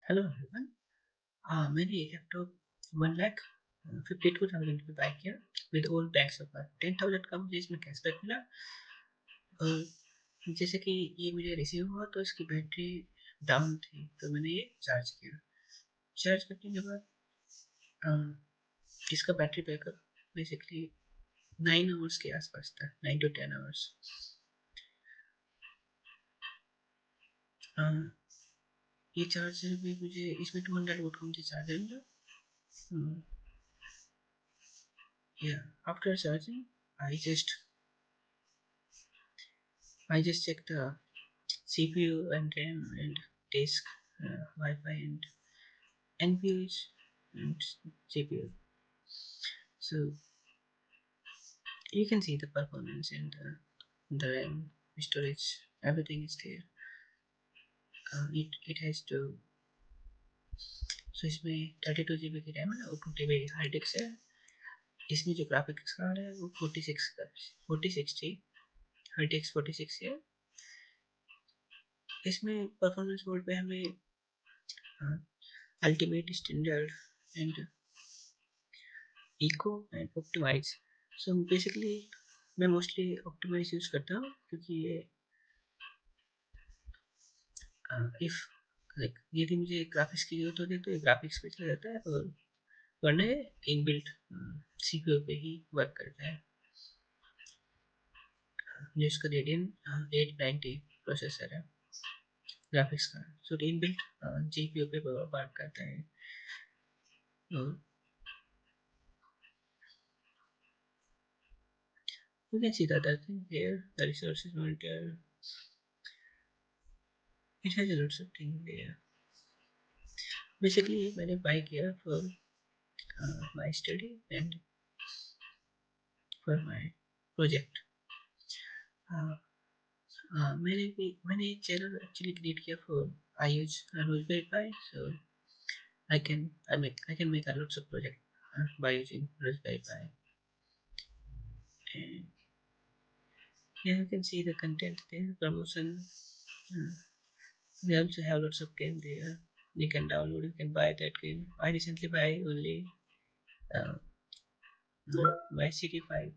Hello everyone. मैंने laptop 1,52,000 की bye किया विद ऑल टैक्स ऑफर 10,000 का मुझे इसमें कैशबैक मिला। और जैसे कि ये मुझे रिसीव हुआ तो इसकी बैटरी डाउन थी तो मैंने ये चार्ज किया। चार्ज करने के बाद इसका बैटरी बैकअप बेसिकली 9 आवर्स के आसपास था, 9 to 10 आवर्स। ये चार्जर भी मुझे इसमें 200 वोल्ट का मुझे चार्जर मिला। Yeah, after charging, I just I just checked the CPU and RAM and disk, Wi-Fi and NVIDIA and GPU. So you can see the performance and the RAM, storage, everything is there. It has to, so इसमें 32 GB की RAM है और 2 TB hard disk है। इसमें जो graphics card है वो 4060 RTX 46 है। इसमें परफॉर्मेंस मोड पे हमें ultimate, standard and eco and optimise. So basically मैं मोस्टली ऑप्टिमाइज यूज़ करता हूँ क्योंकि ये इफ़ लाइक यदि मुझे ग्राफिक्स की जरूरत होती है तो ये ग्राफिक्स पे चला जाता है और वरना इनबिल्ट CPU पे ही वर्क करता है। जो इसका रेडियन 890 प्रोसेसर है ग्राफिक्स का, सो इनबिल्ट GPU पे वर्क करता है। और you can see the other thing here, the resources monitor. It has a lot of things there. Basically मैंने buy किया for my study and for my project. मैंने channel actually create किया for I use Raspberry, so I can make a lots of project by using Raspberry Pi. And here you can see the content there, promotion. We also have lots of game there. You can download, you can buy that game. I recently buy only my CD5.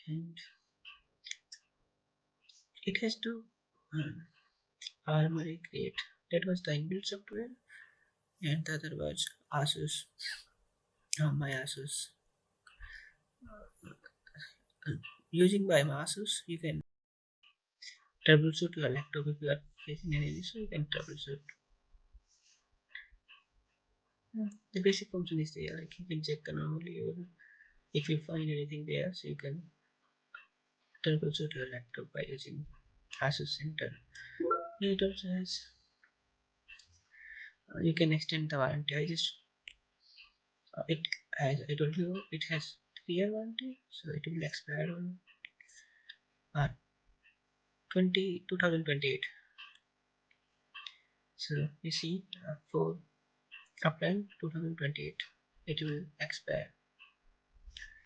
And it has to Armory Create. That was the inbuilt software, and the other was ASUS. My ASUS. Using by my ASUS, you can troubleshoot your laptop if you are facing any issue. You can troubleshoot. The basic function is there, like you can check anomaly or if you find anything there, so you can troubleshoot your laptop by using ASUS Center. It also has you can extend the warranty. It, as I told you, it has 3-year warranty, so it will expire on 2028. So you see, for April 2028, it will expire.